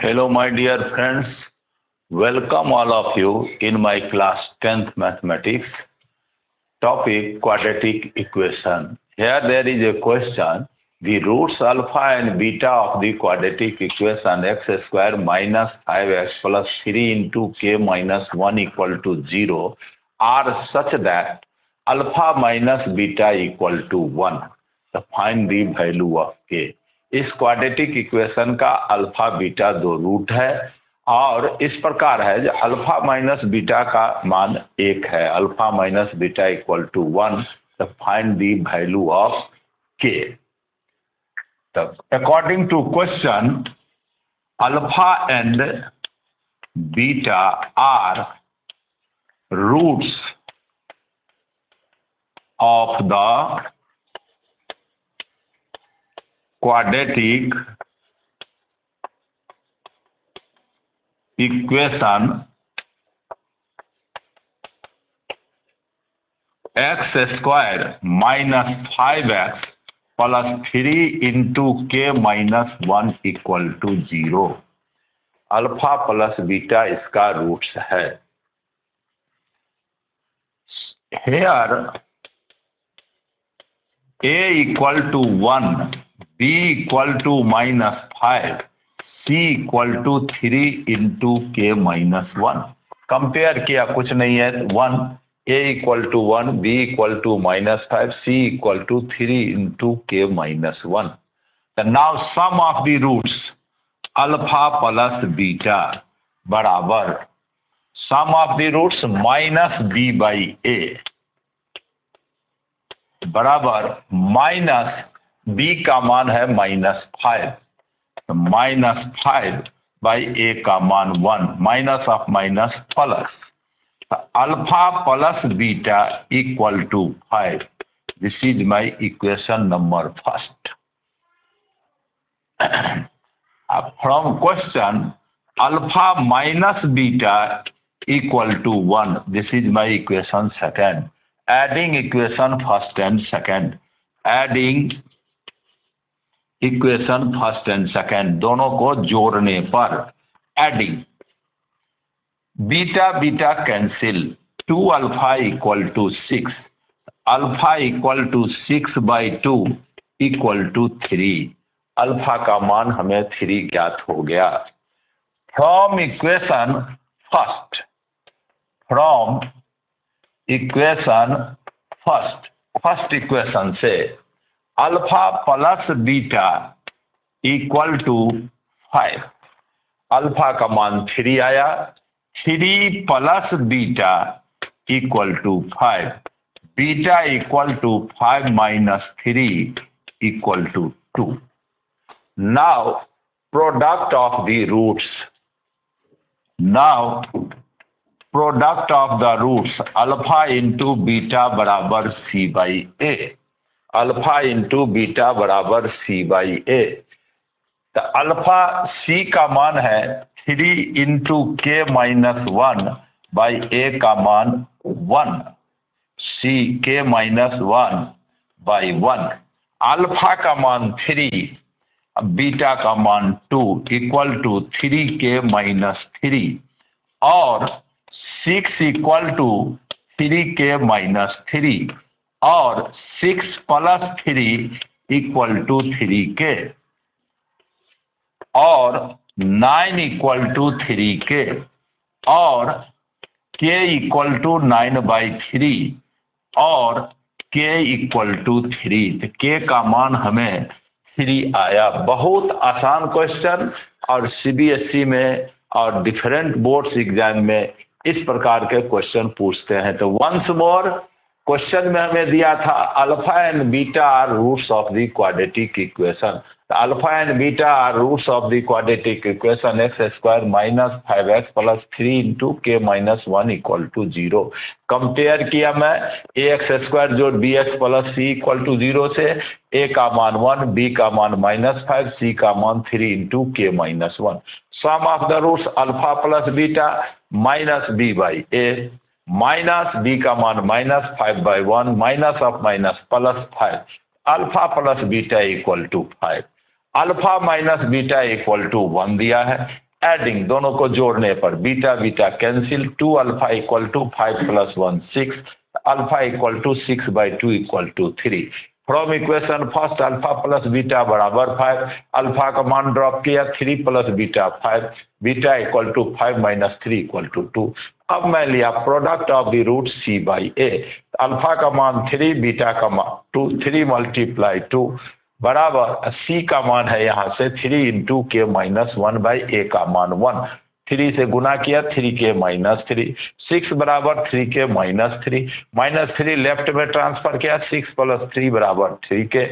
Hello, my dear friends. Welcome all of you in my class 10th mathematics. Topic quadratic equation. Here there is a question. The roots alpha and beta of the quadratic equation x square minus 5x plus 3 into k minus 1 equal to 0 are such that alpha minus beta equal to 1. So find the value of k. इस quadratic equation का alpha beta दो root है और इस प्रकार है जो alpha minus beta का मान 1 है, alpha minus beta equal to 1. तो find the value of k. तब according to question alpha and beta are roots of the quadratic equation x square minus 5x plus 3 into k minus 1 equal to 0. Alpha plus beta इसका roots है. Here a equal to 1, b equal to minus 5, c equal to 3 into k minus 1. Compare किया, कुछ नहीं है. 1 a equal to 1, b equal to minus 5, c equal to 3 into k minus 1. So now sum of the roots alpha plus beta बराबर sum of the roots minus b by a बराबर minus b का मान है -5, तो -5 by a का मान 1, minus of minus plus. Alpha plus beta equal to 5. This is my equation number first. From question alpha minus beta equal to 1. This is my equation second. Adding equation first and second, adding equation first and second दोनों को जोड़ने पर adding beta beta cancel. 2 alpha equal to 6, alpha equal to 6 by 2 equal to 3. Alpha का मान हमें 3 ज्ञात हो गया. From equation first, from equation first equation से alpha plus beta equal to 5. Alpha का मान 3 आया. 3 plus beta equal to 5. Beta equal to 5 minus 3 equal to 2. Now product of the roots. Now product of the roots alpha into beta बराबर C by A. Alpha into beta बराबर C by ए. तो alpha सी का मान है 3 into के minus 1 by ए का मान 1. सी के माइनस 1 बाई 1. अल्फा का मान 3, बीटा का मान 2 इक्वल टू 3 के माइनस 3 और 6 इक्वल टू 3 के माइनस 3 और 6 प्लस 3 इक्वल टू 3 के और 9 इक्वल टू 3 के और k इक्वल टू 9 बाई 3 और k इक्वल टू 3. तो k का मान हमें 3 आया. बहुत आसान क्वेश्चन और CBSE में और डिफरेंट बोर्ड्स एग्जाम में इस प्रकार के क्वेश्चन पूछते हैं. तो वंस मोर क्वेश्चन में हमें दिया था alpha and beta are roots of the quadratic equation. Alpha and beta are roots of the quadratic equation x square minus 5x plus 3 into के माइनस 1 इक्वल टू 0. कंपेयर किया मैं a x square जोड़ b x plus c equal to 0 से. ए का मान 1, B का मान -5, सी का मान 3 इंटू के minus 1. Sum of the roots alpha plus beta minus B by A minus B का मान -5 by 1 minus of minus plus 5. Alpha plus beta equal to 5. Alpha minus beta equal to 1 दिया है. Adding दोनों को जोड़ने पर beta beta cancel, 2 alpha equal to 5 + 1 6, alpha equal to 6/2 equal to 3। From equation first alpha plus beta बराबर 5, alpha का मान drop किया 3 + beta 5, beta equal to 5 - 3 equal to 2। अब मैं लिया product of the root c/a, alpha का मान 3, beta का मान 2, 3 × 2 बराबर c का मान है यहाँ से 3 × k - 1/a का मान 1, 3 से गुना किया 3k - 3, 6 बराबर 3k - 3, -3 लेफ्ट में ट्रांसफर किया 6 + 3 बराबर 3k,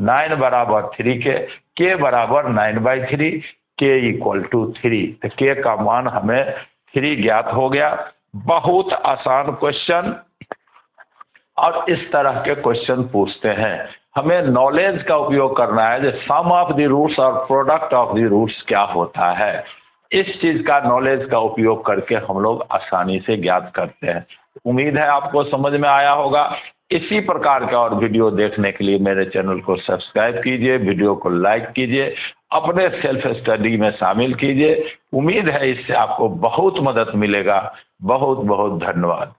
9 बराबर 3k, k बराबर 9/3, k इक्वल टू 3। तो k का मान हमें 3 ज्ञात हो गया। बहुत आसान क्वेश्चन, और इस तरह के क्वेश्चन पूछते हैं। हमें नॉलेज का उपयोग करना है, जो सम ऑफ द रूट्स और प्रोडक्ट ऑफ द रूट्स क्या होता है, इस चीज का नॉलेज का उपयोग करके हम लोग आसानी से ज्ञात करते हैं। उम्मीद है आपको समझ में आया होगा। इसी प्रकार का और वीडियो देखने के लिए मेरे चैनल को सब्सक्राइब कीजिए, वीडियो को लाइक कीजिए, अपने सेल्फ स्टडी में शामिल कीजिए। उम्मीद है इससे आपको बहुत मदद मिलेगा। बहुत बहुत धन्यवाद।